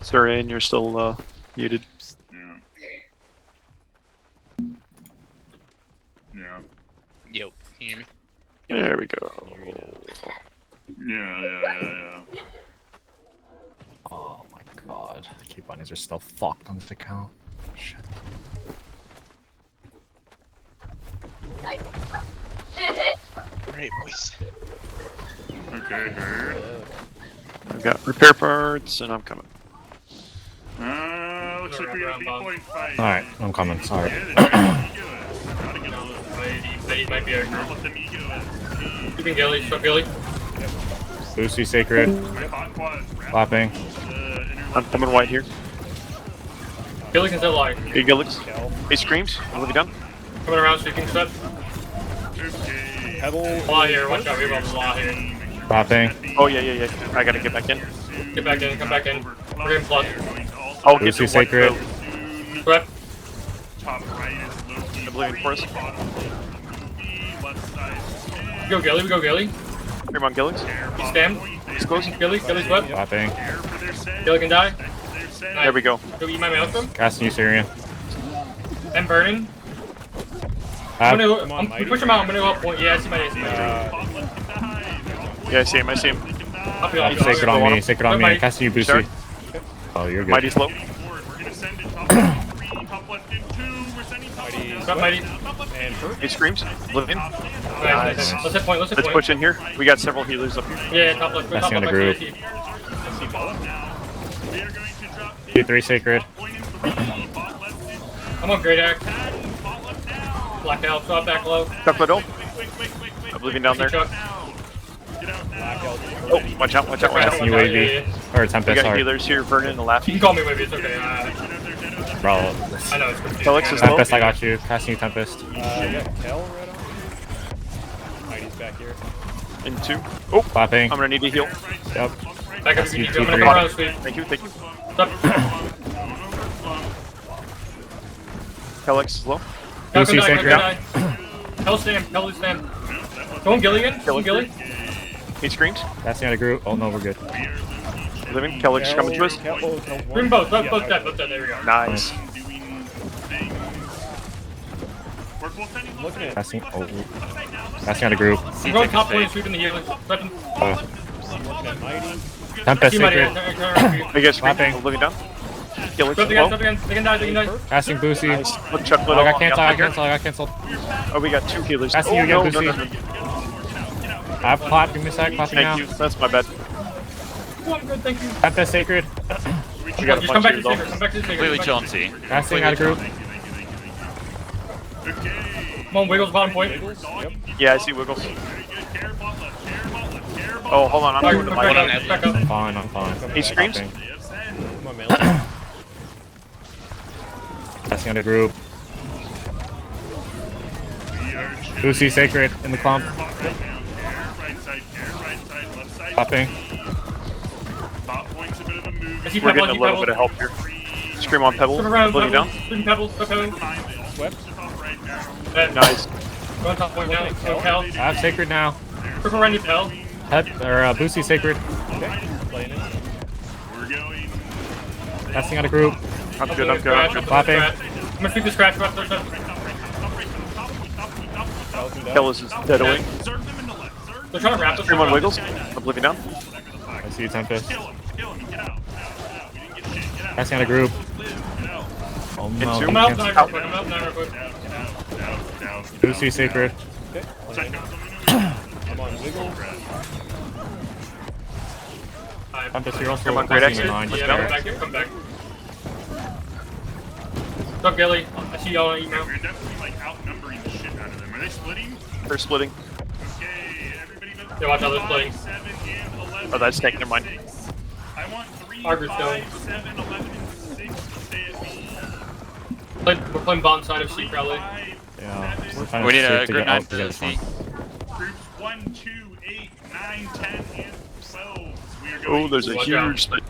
Sorry, and you're still muted. Yeah. Yeah. Yo, can you hear me? There we go. Yeah. Oh my god. Key bunnies are still fucked on this account. Shit. Alright, boys. Okay, heard. I've got repair parts, and I'm coming. Looks like we got a B-point fight. Alright, I'm coming, sorry. Might be over. Let them ego it. Keeping Gilly, shove Gilly. Lucy Sacred. Hot quad. Clapping. I'm coming white here. Gilly can still lie. Hey, Gillix. Hey, Screams. What have you done? Coming around, sweeping step. Okay. Law here, watch out, we have a law here. Clapping. Oh, yeah. I gotta get back in. Get back in, come back in. We're in plus. I'll get Lucy to white Sacred. build. Prep. Top right is Loki. I believe in force. Left side. We go Gilly, we go Gilly. Come on, Gillix. He's stamped. He's close. Gilly's wet. Clapping. Gilly can die. There we go. Go eat my maelstrom. Casting you, Syrian. I'm burning. I'm push him out, I'm gonna go up point. Yeah, I see my ace. Yeah, I see him. I'll be off. Sacred on me, sacred on me. Mighty. Casting you, Sure. Boosie. Oh, you're good. Mighty's low. We're gonna send it top left 3, top left in 2. We're sending top left. Got Mighty. Hey, Screams. Live in. Nice. Let's hit point, let's hit Let's point. push in here. We got several healers up here. Yeah, top left, top Passing on left. the group. We are going to drop Q3 Sacred. point in 3. Bot left in 2. I'm on great act. Bot left down. Blackout, so I'm back low. Chuck Liddle. Quick. I'm leaving down there. Chuck. Get out now. Oh, watch out. Casting you, Yeah, AV. Or We Tempest, got sorry. healers here, Vernon and You Laffy. can call me Wavy, it's okay. Bro. I know it's confusing. Felix is low. Tempest, I got you. Casting you, Tempest. I got Kel right on. Mighty's back here. In 2. Oh, Clapping. I'm gonna need to heal. Yep. Back up if you need to. I'm gonna Q3. come around sweep. Thank you. Stop. Felix is low. Hell Lucy can die, Sacred. Hell can die. Hell stand, Hell is stand. Go on Gilly again, go on Gilly. He screams. Casting out of group. Oh, no, we're good. Living. Kellick's coming to us. Bring both dead, both dead, there we go. Nice. We're both sending Looking at Casting. Oh. Casting out of group. I'm going top point, sweeping the healing. Weapon. Mighty. Tempest See my Sacred. You guys scream. Clapping. Living down. Kellick's Stop again, low. stop again. They can die, they can die. Casting Boosie. Nice. Look, Chuck Oh, Liddle. I got canceled, Yeah, I got canceled. Oh, we got 2 healers. Casting you Oh, again, no. Boosie. I have clap. Give me a sec. Clapping now. Thank you. That's my bad. Oh, I'm good, thank you. Tempest Sacred. We got a Just come bunch back of to the healers. Saker, come back to the Saker. Completely come back to Chauncey. Casting out of group. the- Come on, Wiggles, bottom point. Yep. Yeah, I see Wiggles. Oh, hold on. I'm Back going to up, my back up. I'm fine, I'm fine. He screams. Clapping. Come on, man. Casting out of group. Boosie Sacred in the clump. Clapping. I see We're Pebble, I getting a see little Pebble. bit of help here. Scream on Pebble. Flip around, Living down. Pebble. Pebble, flip Pebble. Swept. Nice. Go on top point now. Go Pell. I have Sacred now. Flip around you, Pell. Boosie Sacred. Playing it. Casting out of group. I'm good. I'm Scratch, good. Clapping. I'm gonna sweep the scratch left. Kellis is dead away. They're trying to wrap us. Scream on Wiggles. I'm living down. I see you, Tempest. Casting out of group. Oh no. Into. I'm out, nine real quick. I'm out, nine real quick. Boosie Sacred. I'm on Wiggle. Tempest, you're also Come on, great casting exit. mine. Let's Yeah, go. come back here, come back. What's up, Gilly? I see y'all on email. We're definitely like outnumbering the shit out of them. Are they splitting? They're splitting. Okay, everybody know. Yeah, watch how they're splitting. 7 and 11. Oh, that's taking their mind. I want 3, Arger's 5, going. 7, 11, and 6 to stay at B. We're playing bottom side of C, probably. 5, Yeah. 7, We're trying We need to a get group out 9 to to get C. fun. groups 1, 2, 8, 9, 10, and 12. We are Oh, going. there's a Watch out. huge split.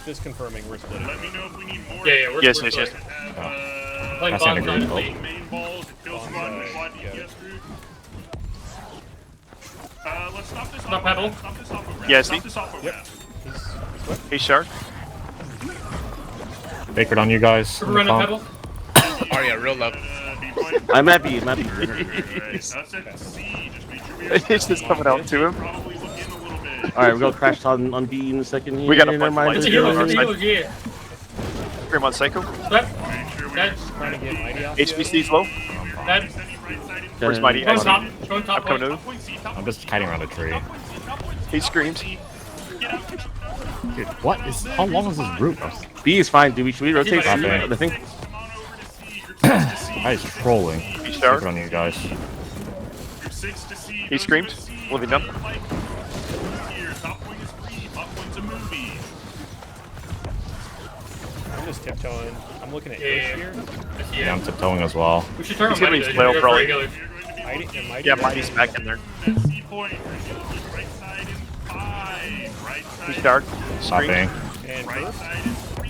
Just confirming we're splitting. Let me know if we need more. Yeah, we're Yes, we're yes, yes. splitting. Have, Playing That's not a bottom side group. of C. main balls, it feels fun. Quad DPS group. Let's stop this Stop off. Pebble. Stop this off. Yeah, Stop see? this off. Yep. Hey, Shark. Sacred on you guys. Super random pebble. Oh yeah, real low. B point. I'm at B. I'm at B. That's at C. Just make sure we It's just coming out to him. probably look in a little bit. All right, we're gonna crash on B in a second here. We got a Never bunch of mind. lights It's a here healer, on our it's a side. healer, yeah. Grim on Psycho. That, Make sure we that, Trying to get Mighty off. HBC's low. that. right side in. Where's Mighty? Going I see top, him. going I'm top coming point. to him. Point C, top I'm just hiding around a tree. He screams. Get out. Dude, what is? How long is this route? B is fine. Should we rotate C? Okay. I think. Come on over to C. Group 6 to C. That is trolling. He's Sacred showered. on you guys. Group 6 to C. He screamed. Living down. Here, top point is free. Top point's a movie. I'm just tiptoeing. I'm looking at Yeah, Ish yeah. here. Yeah, I'm tiptoeing as well. We should turn He's on gonna Mighty. be They're slow, very probably. healers. Mighty and Mighty. Yeah, Mighty's back in there. C point. Right side in 5. Right side. He's dark. Stopping. And Right first. side in 3.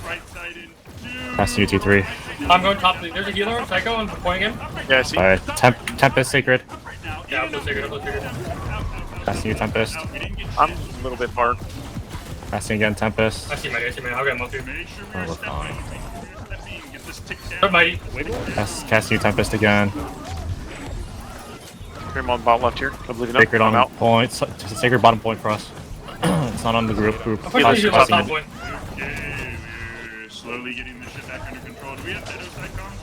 Right side in 2. Passing you T3. I'm going top. There's a healer on Psycho. I'm pointing him. Yeah, I see. Alright, Tempest Sacred. Yeah, I'm close figured. Passing you Tempest. I'm a little bit far. Passing again Tempest. I see Mighty. I see Mighty. I'll get him up here. Make sure Oh, we're we're stepping. fine. Make sure we're stepping. Get this tick Start down. Mighty. Wiggle. Casting you Tempest again. Grim on bottom left here. Oblivion up. Sacred I'm on out. point. Sacred bottom point for us. It's not on the group. I'm pushing you top Passing point. Okay, we're slowly getting this shit back under control. Do we have Dedos icons?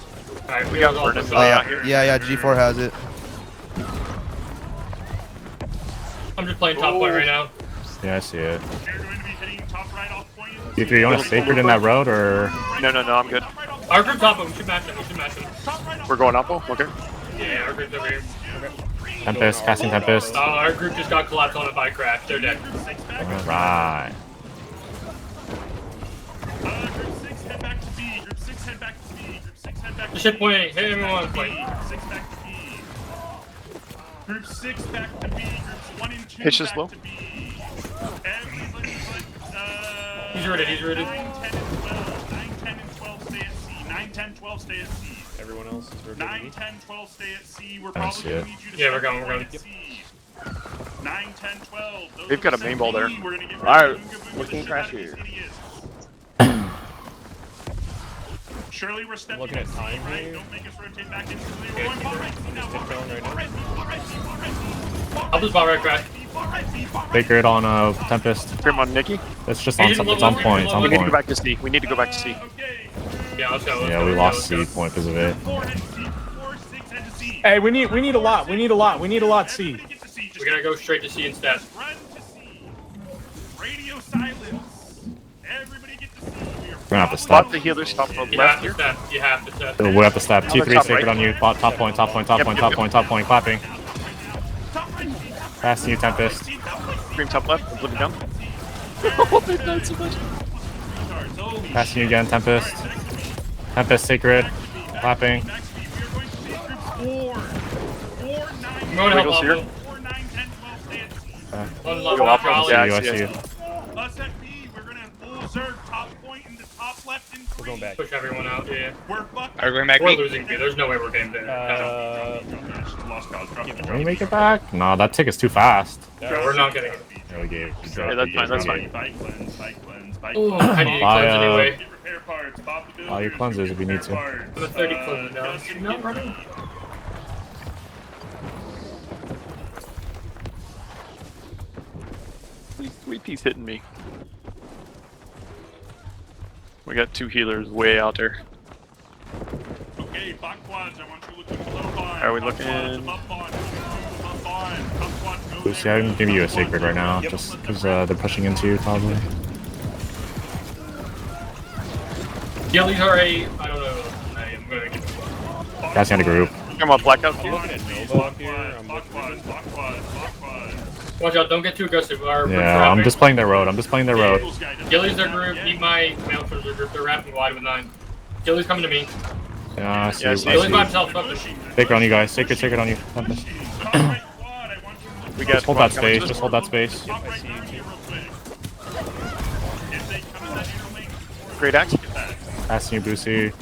Alright, We got all Vernon this Lay up. out here. Yeah, G4 has it. I'm just playing top point right now. Yeah, I see it. We're going to be hitting top right off point. T3, you want a Sacred in that road or? No, I'm good. Our group top point. We should match them. We should match them. We're going up. Okay. Yeah, our group's over here. Tempest, casting Tempest. Our group just got collapsed on a bike crash. They're dead. Right. Group 6 head back to B. Group 6 head back to B. Group 6 head back to The ship point. Hit everyone. Point. Group 6 back to B. Group 6 back to B. Groups 1 and 2 Hitch is back low. to B. Everybody but, He's rooted. He's rooted. 9, 10, and 12. 9, 10, and 12 stay at C. 9, 10, 12 stay at C. Everyone else is rotating 9, me. 10, 12 stay at C. We're I probably see going it. to need you to Yeah, we're start going, we're at going. C. 9, 10, 12. Those They've got of a us main at ball there. B, we're gonna get All right, ready to boom, looking the shit crash out of these here. idiots. Surely we're stepping looking at at C, time right? here. Don't make us rotate back into the we're going far right C now. Far tiptoeing right now. right C, far right C, far right C, far I'll just ball right crash. C, far right C, far right Sacred on Tempest. Grim on Nikki. It's just on, it's on point. It's on We need to go point. back to C. We need to go back to C. Okay. Yeah, let's go. Yeah, we lost seed point because of it. 4 head to C, 4, 6 head to C. Hey, we need a lot. We need a lot. We need a lot. C. Everybody get to C. Just We're gonna go straight to C instead. run to C. Radio silence. Everybody get to C. We are We're gonna have to Spot stop. the healer. Stop on You left have here. to step. You have to step. We have to stop. T3 top Sacred right. on you. Top point. Top point. Top point. Top point. Top point. Clapping. top right C, top Passing you Tempest. C, top right C. Grim top left. Oblivion down. Passing you again Tempest. Tempest Sacred. Clapping. I'm going to help Wiggles here. Pablo. 4, 9, 10, 12, stay at C. Unlock Go my up. trolley. Yeah, I I see see you. it. Us at B, we're gonna full serve top point in the top left and We're going back. Push everyone out. Yeah. We're fucked. Are we going back We're B? losing B. There's no way we're getting there. Lost cause. Drop the Can we make it back? No, that tick is too fast. No, we're not getting it. Yeah, we gave. Yeah, that's fine. That's fine. Bike cleanse, bike cleanse, bike Ooh, cleanse. I need to Buy, cleanse anyway. Get repair parts, pop the Buy your builders, cleansers get if you need repair to. parts. I'm a 30 cleanse now. just No, get running. Sweet piece hitting me. We got 2 healers way out there. Okay, bot quads, I want you looking below bond. Are we Bot looking- quads, above bond, above bond. Top quads, go Lucy, there. I'm giving you a Sacred right now, just because they're pushing into you probably. Yeah, these are a. I don't know. I'm gonna get. Guys got a group. Come on, blackout. I'm looking at Nova up here. I'm Bot looking quads, bot quads, bot quads. Watch out! Don't get too aggressive. Our Yeah, I'm just playing their road. I'm just playing their road. Gilly's their group. Need my mail for their group. They're wrapping wide with 9. Gilly's coming to me. Yeah, I see. Yeah, I I see. Gilly's by see. himself. Fuck this. Sacred on you guys. Sacred on you. Tempest. Top right quad, I want you to We Just got hold that space. Just hold that space. top right down here real quick. If they come in that inner lane, Great axe. Passing you, Boosie.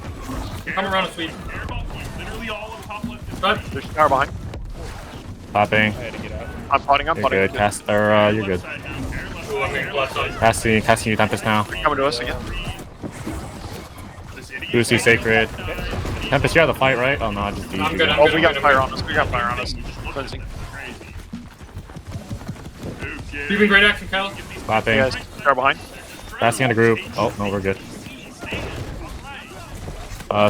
Come around a sweep. airball point, literally all of top left is But There's tower behind. Clapping. I had to get out. I'm potting. I'm You're potting. good. Cast. Or you're good. side down, air left ooh, I'm getting left side. Casting you, Tempest now. Coming to us again. Lucy Sacred. Tempest, you have the fight, right? Oh no, I just DG. I'm good, I'm Oh, good. we got fire on us. We got fire on us. Cleansing. Keeping great action, Kyle. Clapping. You guys, fire behind. Passing on the group. Oh no, we're good.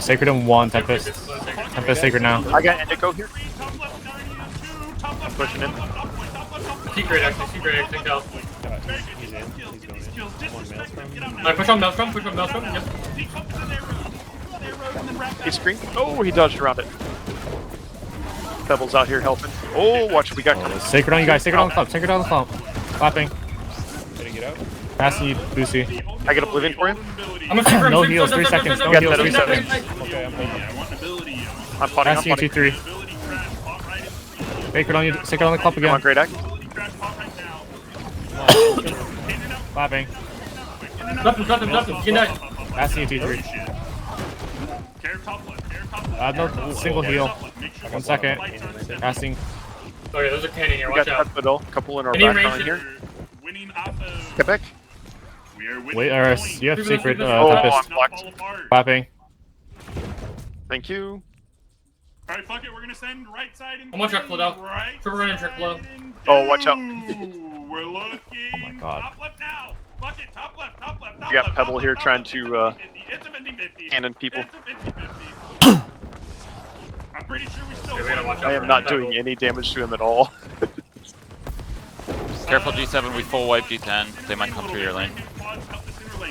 Sacred in 1, Tempest. Tempest Sacred now. I got Indigo here. I'm pushing in. Keep great action, Kyle. He's in. He's going in. One Maelstrom. Alright, push on Maelstrom, Yep. He screamed. Oh, he dodged around it. Pebbles out here helping. Oh, watch, we got Sacred on you guys. Sacred on the clump. Sacred on the clump. Clapping. Didn't get out. Passing you, Lucy. I get Oblivion for you. I'm gonna shoot No heals, 3 seconds. No Get heals, that 3 reset. seconds. Okay, I'm holding. I'm potting, I'm Passing you, potting. 2-3. Sacred on you. Sacred on the clump Come on, again. great act. Clapping. Drop him. Get that. Passing you, 2-3. No single heal. 1 second. Passing. Okay, there's a cannon here, We watch got out. Touch Middle. Couple in our Any back range line here. Winning off of. Quebec. We are winning. Wait, you have Sacred. Oh, Tempest. I'm blocked. Clapping. Thank you. Alright, fuck it, we're gonna send right side and I'm on trick flow now. right. Triple run and trick flow. Oh, watch out. We're looking. Oh my God. Top left now. Fuck it, top left. We got Pebble here trying to It's a 50-50. cannon people. It's a 50-50. I'm pretty sure we still Okay, we gotta watch out. I am not doing any damage to him at all. Careful G7, we full wipe G10. They might come through your lane.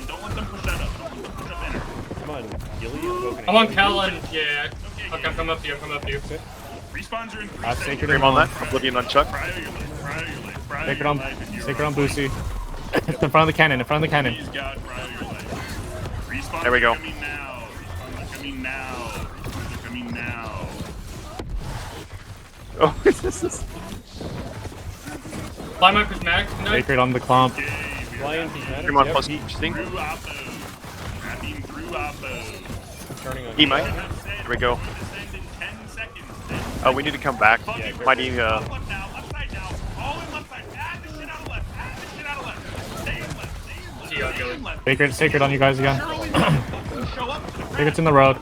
Don't let them push that up. Don't let them push up enter. Come on, Gilly. I'm I'm on Cal and yeah. Okay, I'm coming up to you. Respawns are in 3 I've seconds. Sacred Dream in on 1. that. Oblivion on Chuck. Cryo your life, cryo your life, cryo Sacred your on. life, and you're Sacred on right. Boosie. It's in front of the cannon. In front of the cannon. Please God, cryo your life. Respawns There we go. are coming now. Respawns are coming now. Respawns are coming now. Oh, this is. Fly my prismatic tonight. Sacred on the clump. Okay, we are Lion wrapping Prismatic. Dream on Yep, plus he- thing. through Oppo. Wrapping through Oppo. turning on. E Mike. Here we go. Send in 10 seconds. Oh, we need to come back. Yeah, Mighty, Left now, left side now. All in left side. Add the shit out of left. Add the shit out of left. Stay in left. Stay in left. See you, Stay in left. Sacred on you guys again. Surely fucking show up to the crowd. Sacred's in the road.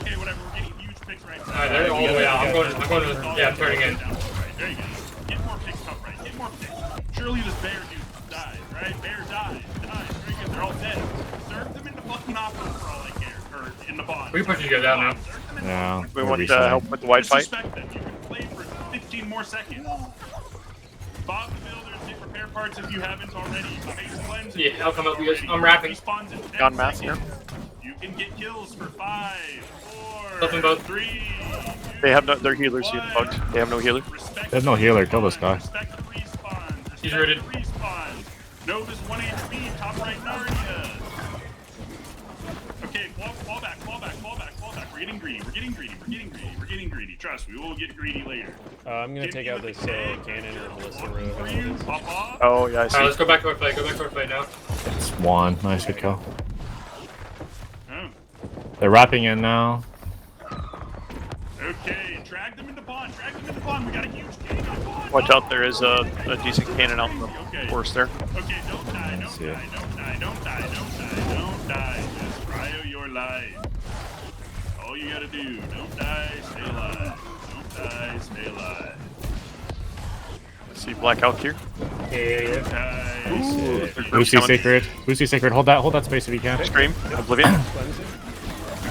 Okay, whatever. We're getting huge picks right now. Alright, they're all the way out. I'm going to, yeah, I'm turning in. Right, there you go. Get more picks up right. Get more picks. Surely this bear dude dies, right? Bear dies. Very good. They're all dead. Serve them in the fucking opera for all I care. Or in the bond. We can push you guys out now. Serve them in the Yeah. We we're want to resetting. help with the wide fight. Disrespect them. You can play for 15 more seconds. Bob the builders, get repair parts if you haven't already. Face cleanse. Yeah, I'll come up with you guys. I'm wrapping. Respawns in 10 Gone mass seconds. You can get kills for 5, 4, Nothing but- 3. They have no. Their healers here. Bugged. They have no healer. Respect There's no healer. Kill this guy. Respect the respawns. He's Respect rooted. the respawns. Nova's 1 HP, top right Narnia. Okay, fall back. We're getting greedy. Trust, we will get greedy later. I'm gonna take out this cannon or ballista or whatever it is. Pop off. Oh yeah, I Alright, see. let's go back to our fight. Now. It's 1. Nice, good kill. Oh. They're wrapping in now. Okay, drag them into bond. We got a huge cannon on bond. Watch out, there is a decent cannon out in the forest there. Okay, don't die. Just cryo your life. All you gotta do, don't die, stay alive. I see Black Elk here. Yeah. Lucy Sacred. Lucy Sacred. Hold that space if you can. Scream. Oblivion.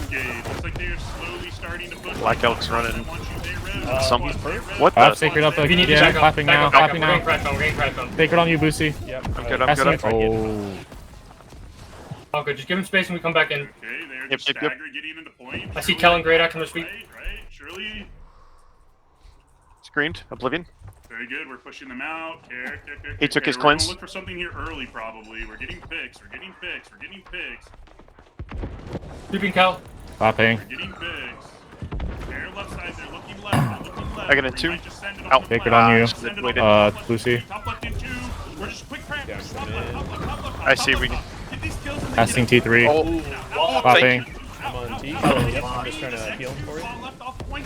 Okay, looks like they're slowly starting to push. Black Elk's running. I want you there, Rev. Some. What I have the? Sacred up If you need to again. back up, Clapping now. back up. Clapping We're now. getting cracked on. Sacred on you, Boosie. Yep. I'm good. Passing it. I'm good. Oh. Okay, just give him space and we come back in. Okay, they're Yep, just yep. stagger getting into point. I see Kellen Great Act on the sweep. Right. Surely. Screamed. Oblivion. Very good. We're pushing them out. Care. He took his We're gonna cleanse. look for something here early, probably. We're getting picks. Sweeping Cal. Clapping. Getting picks. Care left side. They're looking left. I got it We too. might just send it Out. the Take it left. on you. Send it Wait, on the Lucy. Top left in 2. We're just quick crack. Yeah, Top I'm left. I see, we- Get these kills and then Passing get T3. Oh, Clapping. I'm on T. Yep. I'm just trying to heal him for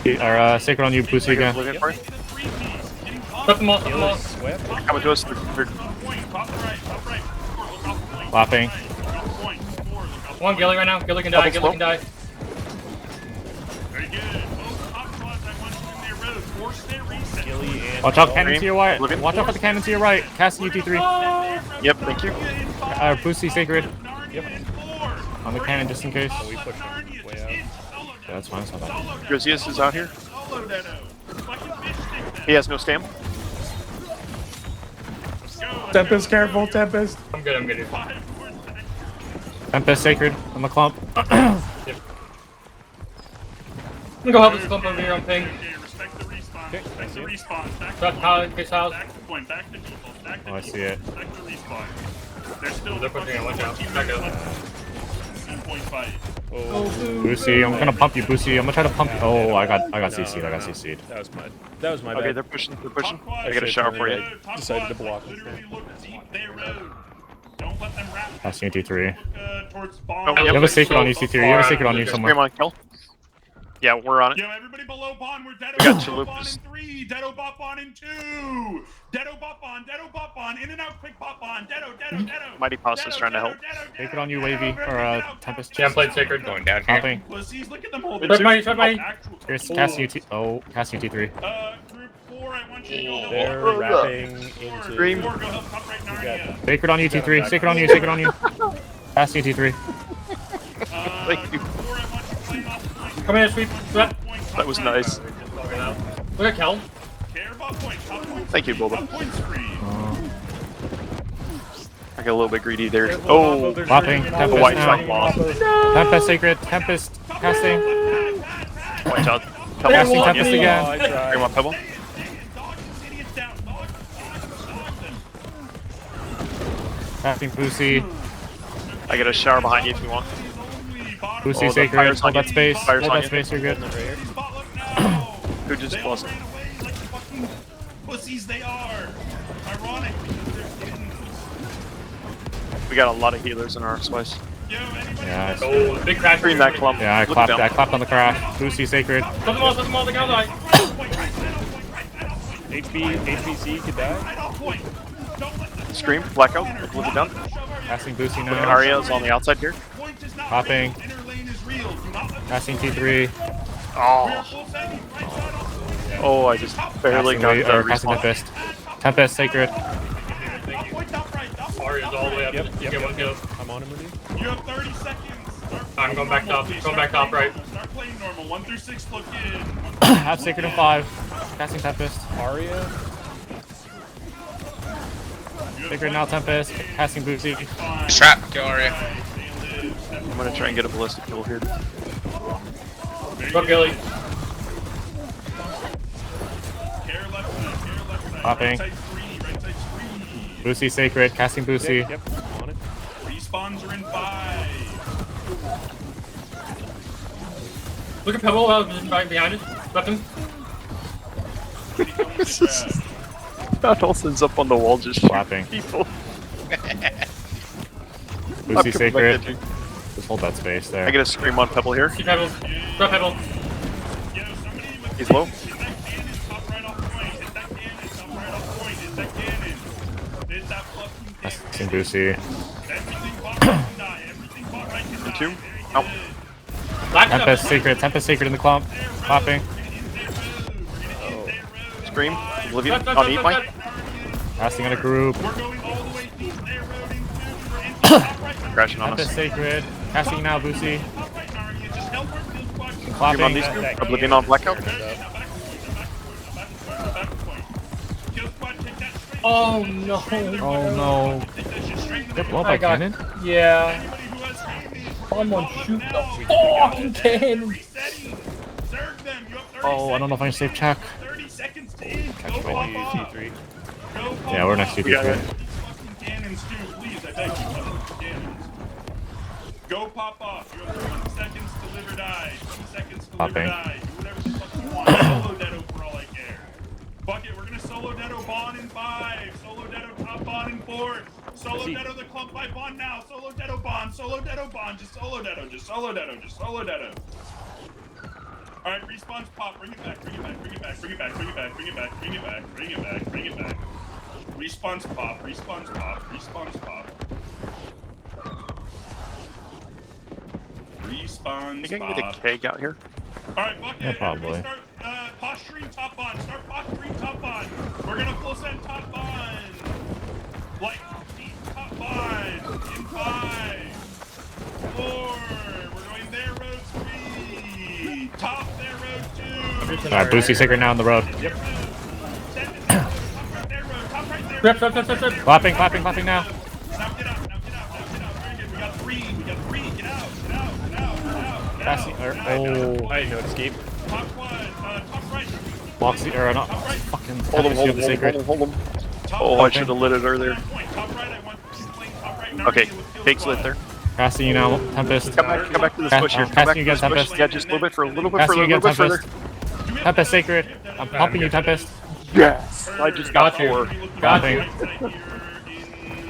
you. Sacred on you, Boosie again. Oblivion for you. Top them all. Heal swept. Coming to us. Clapping. One Gilly right now. Gilly can die. force their reset. Gilly and Watch out, Paul. cannon to your right. Living. Watch out for the cannon to your right. Casting UT3. Yep, thank you. Boosty Sacred. Yep. On the cannon just in case. We push him way out. Yeah, that's fine. It's not bad. Grizius is out here. Solo Dedo. Fucking fish stick them. He has no stam. Let's go. Tempest, careful, Tempest. I'm good, I'm good. Tempest Sacred on the clump. I'm gonna go help this clump over here on ping. Okay, respect the respawn. Respect the respawn. Back to Got point. his house. Back to point. Back to default. Back to Oh, I default. see it. Respect the respawn. They're still They're pushing it, watch out. 14 Back minutes up. left. 10-point fight. Oh, Boosty, I'm gonna pump you, Boosty. I'm gonna try to pump you. Oh, I got CC'd. I got CC'd. that was my Okay, bad. they're pushing. They're pushing. Top quad, I got a shower for you. top Decided to quad, block literally look deep their road. Don't let them wrap. Casting UT3. Look towards Oh, bomb. yep. You have a Sacred on UC3. You have a Sacred on you Scream somewhere. on kill. Yeah, we're on it. Yo, everybody below Bond, we're Dedo We got Bop Chalupas. on in 3, Dedo Bop on in 2, Dedo Bop on, in and out quick Bop on, Dedo. Mighty Pasta's trying to help. Take it on you, Wavy, or Tempest. Jam plate sacred going down here. Popping. Pussies, look at them holding. Shut my. Here's casting UT. Oh, casting UT3. Group 4, I want you to go help. They're Group wrapping Scream. into... 4, go help top right Narnia. Sacred on UT3. Sacred on you. Sacred on you. Casting UT3. Thank you. Group 4, I want you playing off point. Come here, sweep. Sweep. That was nice. Look at Kel. Care about point, top point. Thank you, Boba. Top point screen. I got a little bit greedy there. Oh, Popping. the Tempest white side now. lost. Tempest Sacred. Tempest. Casting. Watch out. Casting Pebble on Tempest you. again. I tried. Scream on Pebble. Casting Boosty. I got a shower behind you if you want. Boosty the Sacred. fire's Hold on that you. space. Fire's Hold on that you. space. You're good. Who just lost? Pussies they are. Ironic. We got a lot of healers in our slice. Yo, anybody Yeah. Oh, big crash. Scream that clump. Yeah, I Look clapped. down. I clapped on the crash. Boosty Sacred. Put them all, the gal die. HPC could die. Scream. Blackout. Look it down. Casting Boosty And now. Arya's on the outside here. Popping. Casting T3. Oh. Oh, I just barely got the Casting respawn. Tempest. Tempest Sacred. Arya's all the way up. Yep. Get one kill. I'm on him with you. You have 30 seconds. I'm going back top. Going back top right. Start playing normal. 1 through 6 look in. Have Sacred in 5. Casting Tempest. Arya. Sacred now Tempest. Casting Boosty. Trap, kill Arya. I'm gonna try and get a ballistic kill here. Go Gilly. Care left side. Popping. Right side free. Boosty Sacred. Casting Boosty. Yep, on it. Respawns are in 5. Look at Pebble right behind us. Left him. That Olsen's up on the wall just Clapping. people. Boosty Sacred. Completely- Just hold that space there. I get a scream on Pebble here. See Pebble. Drop Pebble. Yo, somebody with He's low. hit that cannon, top right off point. Hit that cannon, top right off point. Hit that cannon. Hit that fucking Casting cannon. Boosty. Everything bot right can die. Everything bot right can die. Two. Very Ow. good. Black Tempest Sacred. Tempest Sacred in the clump. Popping. Scream. Oblivion. On eat mine. Casting in a group. We're going all the way deep. Their road into. We're into top right. Crashing on Tempest us. Sacred. Casting now Boosty. Top right, Narnia. Just help our field squad. Scream on Clapping. these two. Oblivion on Blackout. Oh no. Oh no. Get blown by cannon? Yeah. Someone shoot the fucking cannon. Oh, I don't know if I can save check. 30 seconds to in. Catch Go my pop T3. off. Go pop Yeah, we're next to off. you. got it. These fucking cannons too, please. I beg you. Fucking cannons. Go pop off. You have 20 seconds to live or die. 20 seconds to live or Popping. die. Do whatever the fuck you want. Solo Dedo for all I care. Fuck it, we're gonna solo Dedo Bond in 5. Solo Dedo top Bond in 4. Solo Dedo the clump by Bond now. Solo Dedo Bond. Solo Dedo Bond. Just solo Dedo. Just solo Dedo. Just solo Dedo. Alright, respawns pop. Bring it back. Bring it back. Bring it back. Bring it back. Bring it back. Bring it back. Bring it back. Bring it back. Bring it back. Respawns pop. Respawns pop. Respawns pop. Respawns Think I can get a pop. keg out here? Alright, fuck Yeah, it. probably. Everybody start posturing top on. Start Full send top line. Like, deep top line. In 5, 4. We're going there, road 3. Top there, road 2. Alright, Boosty Sacred now on the road. Yep. Send it there, top right there, road. Top right there. Rip. Clapping now. Now get out. Very good. We got 3. Get out. Passing, I didn't know escape. Top 1. Top right. Blocks the arrow, not Top right. fucking Hold him, hold him, the hold Sacred. him, hold him. Oh, I should have lit it earlier. Top right, I want you playing top right. Okay, Fake's lit there. Casting you now, Tempest. Come back to this bush here. Come back Casting to you this again, bush. Tempest. Yeah, just a little bit further, a little bit Casting further, a you little again, bit further. Tempest. Tempest Sacred. I'm pumping you, Tempest. Yes! I just got Got you. 4. Got you.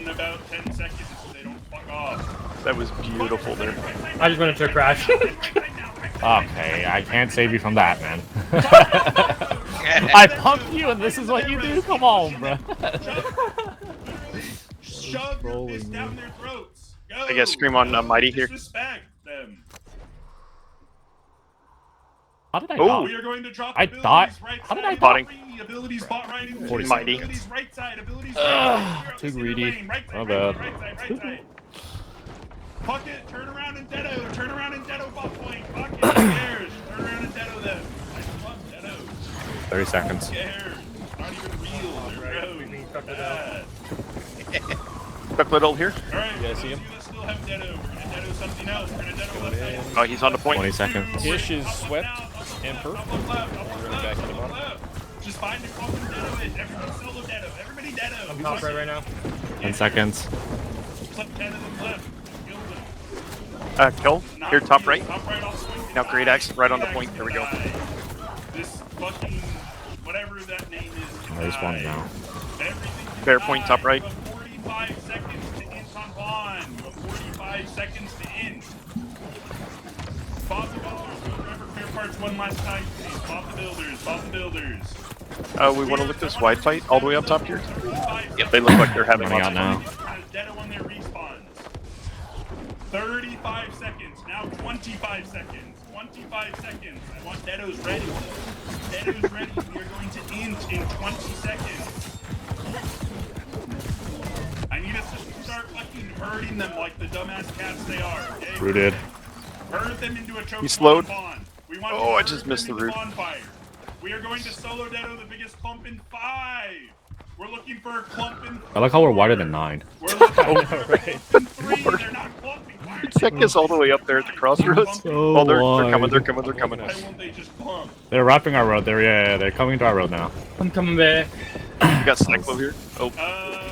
In about 10 seconds, so they don't fuck off. That was beautiful there. I just went into a crash. Okay, I can't save you from that, man. I pumped you and this is what you do? Come on, bro. Shove your fist down their throats. Go. I guess scream on Mighty here. Disrespect them. How did I Oh. die? We are going to drop I abilities thought- right how did side, I Spotting. three, abilities bot right in 40 Mighty. abilities right side, abilities right side. Too Zero, greedy. lane, right side, My right bad. side, right side. Fuck it, turn around and Dedo, bot point. Fuck it, who cares? Turn around and Dedo them. I love Dedo. 30 seconds. Who cares? Not even real, they're rogue. Bad. Quick little here. Alright, Yeah, I see him. let's still have Dedo. We're gonna Dedo something else. We're gonna Dedo left side. Oh, he's on the point. 20 seconds. Tish is swept and perp. Running back to the bottom. Just find a clump and Dedo it. Everybody solo Dedo. Everybody Dedo. I'm top right now. 10 seconds. Clip 10 of them left. Kill them. Kill. Here, top right. Top right, I'll swing. Now great axe right on the point. There we go. This fucking whatever that name is. Respawn now. Everything Fair point, top right. You have 45 seconds to int on Vaughn. You have 45 seconds to int. Bob the builders. Go forever clear parts one last time, please. Bob the builders. We want to look this wide fight all the way up top here. Yep. They look like they're having Running lots out of fun. now. Dedo on their respawns. 35 seconds. Now 25 seconds. 25 seconds. I want Dedo's ready. Dedo's ready. We are going to int in 20 seconds. I need us to start fucking herding them like the dumbass cats they are. Okay? Rooted. Herd them into a choke. He slowed. Spawn. We want Oh, to I herd just them missed the into root. bonfire. We are going to solo Dedo the biggest clump in 5. We're looking for a clump in 4. I like how we're wider than 9. We're looking for a clump in 3. They're not clumping. Why aren't Check this all the way up there at the crossroads. So Oh, they're coming, wide. they're coming. Why won't they just clump? They're wrapping our road. They're coming to our road now. I'm coming back. You got Cyclo here. Oh,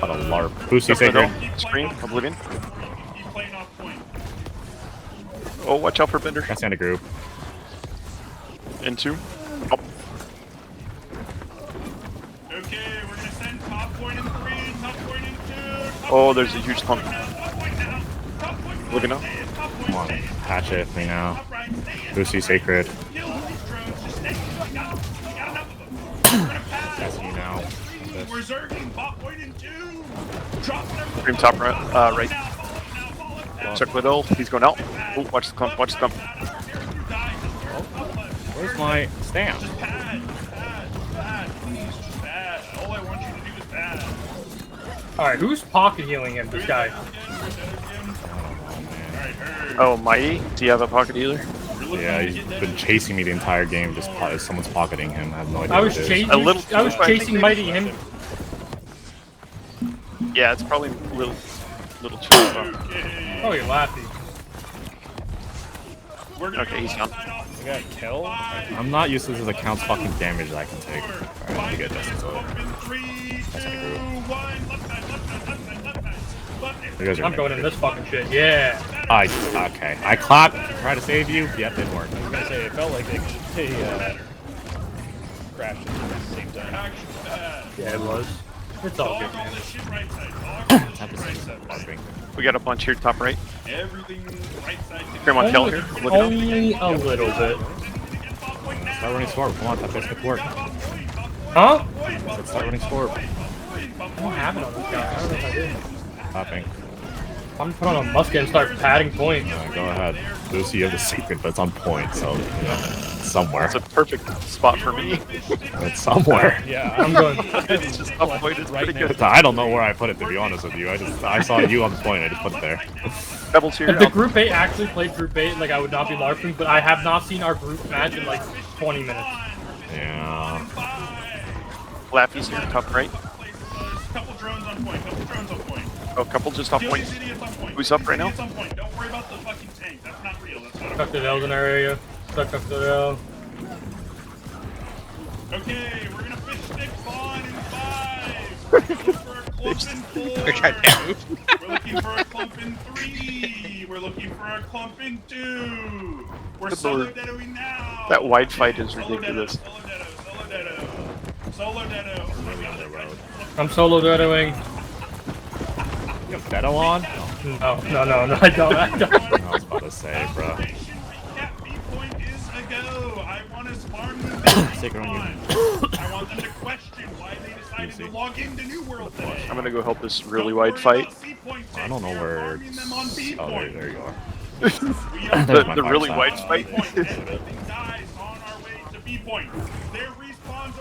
What a LARP. Boosty Sacred. Screen, Oblivion. Keep playing off point. Oh, watch out for Bender. That's in a group. In 2. Oh, Okay, we're gonna send top point in 3, top point in 2. Top Oh, point there's a now, huge top clump. point now, top point now, top point now, Looking up. stay in, top point, Come on. stay in, Patch it for me now. top right, stay in. Boosty Sacred. Kill all these drones, just stay in. We got enough of them. We're gonna pass. That's you now. We're zerging bot point in 2. Drop them. Scream top right. Right. Fall now. Check with ult. He's going out. Oh, watch the clump. Watch the clump. Where's my stamp? Just pad, please, just pad. All I want you to do is pad. Alright, who's pocket healing him? This guy. Oh, Mighty. Do you have a pocket healer? Yeah, he's been chasing me the entire game. Just someone's pocketing him. I have no idea. I was what it is. A little- I was I think chasing maybe- Mighty him. Yeah, it's probably a little too far. Oh, you're laughing. Okay, he's gone. I got kill. I'm not used to this account's fucking damage that I can take. Alright, let me get distance over. You guys are I'm going in this fucking shit. Yeah. Okay. I clapped, tried to save you. Yep, didn't work. I was gonna say it felt like they crashed at the same time. Yeah, it was. It's all good, man. We got a bunch here, top right. Everything right side. Scream on kill here. Look it up. Only a little bit. Start running Storm. Come on, that bitch could work. Huh? Start running Storm. I don't have it on this guy. I don't know if I did. Clapping. I'm putting on a musket and start padding point. Go ahead. Lucy, you have the secret, but it's on point, so somewhere. It's a perfect spot for me. It's somewhere. Yeah, I'm going. It's just up point. It's pretty good. I don't know where I put it, to be honest with you. I saw you on point. I just put it there. Pebbles here. If the group 8 actually played group 8, like I would not be LARPing, but I have not seen our group match in like 20 minutes. Yeah. Laffy's here, top right. Couple drones on point. Couple drones on point. Oh, couple just off Kill point. these idiots on point. Who's up right now? Idiots on point. Don't worry about the fucking tank. That's not real. That's not Stuck the L's in our area. Stuck up the L. Okay, we're gonna fish stick spawn in 5. We're looking for a clump in 4. We're trying to move. We're looking for a clump in 3. We're looking for a clump in 2. We're Good solo lord. deadoing now. That wide fight is Solo ridiculous. Deado, solo deado. I'm solo deadoing. You have Beto on? No, I don't. I was about to say, bro. B-point is a go. I want to farm them. Secret on you. I want them to question why they decided to log into New World today. I'm gonna go help this really wide fight. I don't know where it's... Oh, there you are. The really wide fight.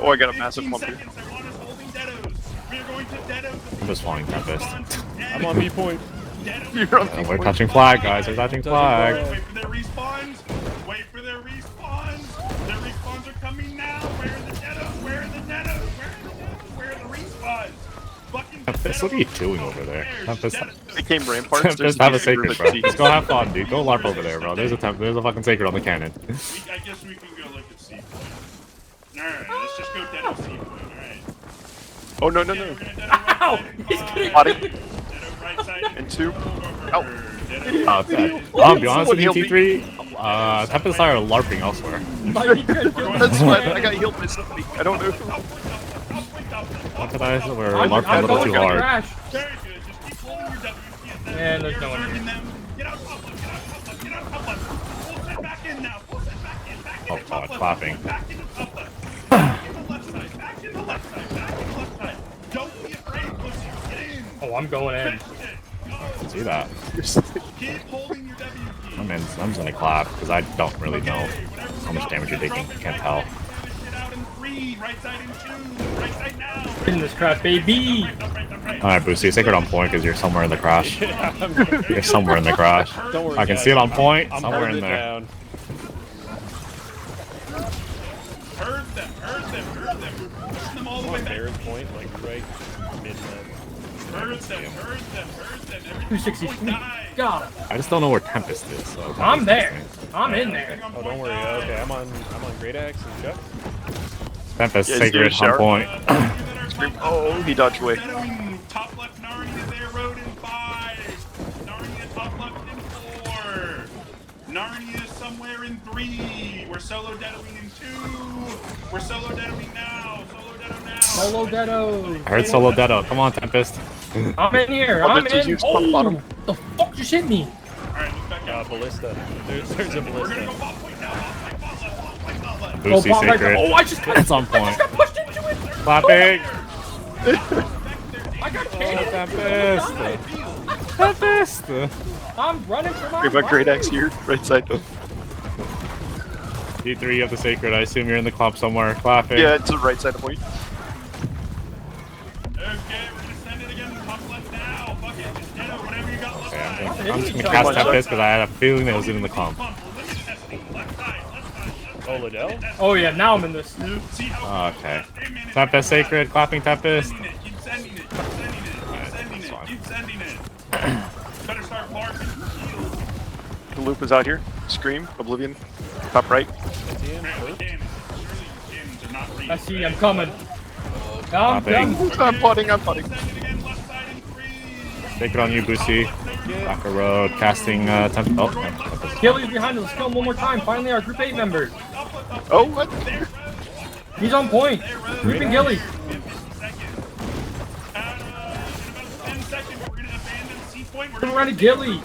Oh, I got a massive pump here. I'm just flying Tempest. I'm on B point. You're on We're touching flag, guys. We're touching flag. Wait for their respawns. Wait for their respawns. Their respawns are coming now. Where are the Deados? Where are the Deados? Where are the respawns? Fucking Tempest, what are you doing over there? Tempest, They came ramparts. There's Tempest, have a these group sacred, of bro. Ts. Let's go have fun, dude. Go LARP over there, bro. There's a fucking sacred on the cannon. I guess we can go look at C point. Alright, let's just go Deado C point. Alright. Oh no. We're gonna Deado Ow! right side He's and getting- Body. Deado right side And 2. over. Ow. Deado To be honest with you, T3, Tempest and I are LARPing elsewhere. That's fine. I got healed by somebody. I don't know. What did I say? We're I'm LARPing a little going too to hard. crash. Very good. Just keep holding your W. Man, there's no one Serving here. them. Get out top left. Get out top left. Get out top left. Full set back in now. Full set back in. Back into Oh, top God, left. clapping. Back into top left. Back in the left side. Back in the left side. Back in the left side. Don't be afraid, pussy. Get in. Oh, I'm going in. Finish it. Go. See that? Keep holding your W key. I'm just gonna clap because I don't really know how much damage you're taking. Can't tell. Get out in 3. Right side in 2. Right side now. In this crap, baby. Alright, Boosty, sacred on point because you're somewhere in the crash. You're somewhere in the crash. Don't worry, I can guys. see it on point. I'm Somewhere holding in it there. down. Herd them. Push them all the way back. Barrett's point, like right mid. Herd them. Everything 263. die. Got him. I just don't know where Tempest is. So I'm there. I'm in there. Oh, don't worry. Okay, I'm on Great Axe and Chuck. Tempest, Yeah, he's sacred doing a on point. Oh, he dodged away. Top left Narnia there, road in 5. Narnia top left in 4. Narnia somewhere in 3. We're solo deadoing in 2. We're solo deadoing now. Solo deado now. Solo deado. I heard solo Deado. Come on, Tempest. I'm in here. Oh, I'm that's a in. huge top bottom. The fuck just hit me? Alright, look back out. Ballista. There's a We're gonna ballista. go ball point now. Ball left. Boosty, ball right there. sacred. Oh, I just got It's on point. got pushed into it. Clapping. I got Oh, kicked. Tempest. Tempest. I'm running for my We have a great axe here, right side. T3, you have the sacred. I assume you're in the clump somewhere. Clapping. Yeah, it's the right side of point. Okay, we're gonna send it again. Top left now. Fuck it. Just deado whatever you got left side. I'm just gonna cast Tempest because I had a feeling that it was in the clump. Limit testing. Left side. Oh, Liddell? Oh yeah, now I'm in this. See how Okay. Tempest, sacred. Clapping Tempest. Keep sending it. Keep sending it. Better start barking. The loop is out here. Scream, Oblivion, top right. I see. I'm coming. Clapping. I'm putting. Sacred on you, Boosty. Back a road. Casting Tempest. Oh, Tempest. Gilly's behind us. Let's kill him one more time. Finally, our group 8 member. Oh, what? He's on point. Reaping Gilly. We're gonna run to Gilly.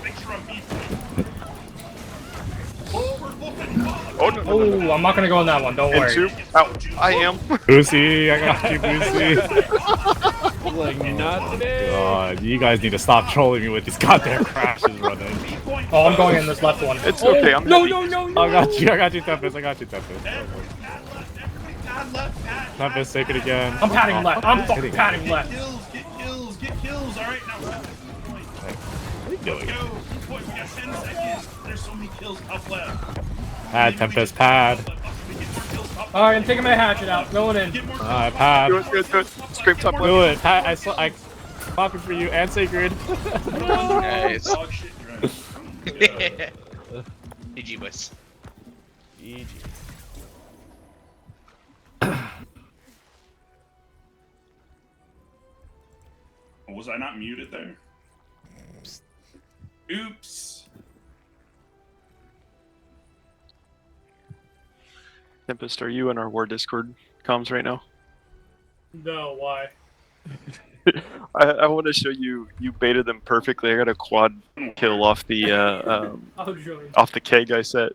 Oh, no. Oh, I'm not gonna go on that one. Don't And worry. 2. Ow, I am. Boosty, I got you, Boosty. like, not today. God, you guys need to stop trolling me with these goddamn crashes running. Oh, I'm going in this left one. It's okay. I'm No, happy. no, no, no. I got you, Tempest. I got you, Tempest. Tempest, take it again. I'm patting left. I'm fucking Kidding. patting left. Get kills. All right, now let's go. Keep going. We got 10 seconds. There's so many kills up left. Pad, Tempest, pad. Alright, I'm taking my hatchet out. Going in. Pad. Do it. Scrape top Do left. it. Pad, I clapping for you and Sacred. Nice. Dog shit drone. GG, boys. GG. Was I not muted there? Oops. Tempest, are you in our War Discord comms right now? No, why? I want to show you. You baited them perfectly. I got a quad kill off the Oh, joy. off the keg I set.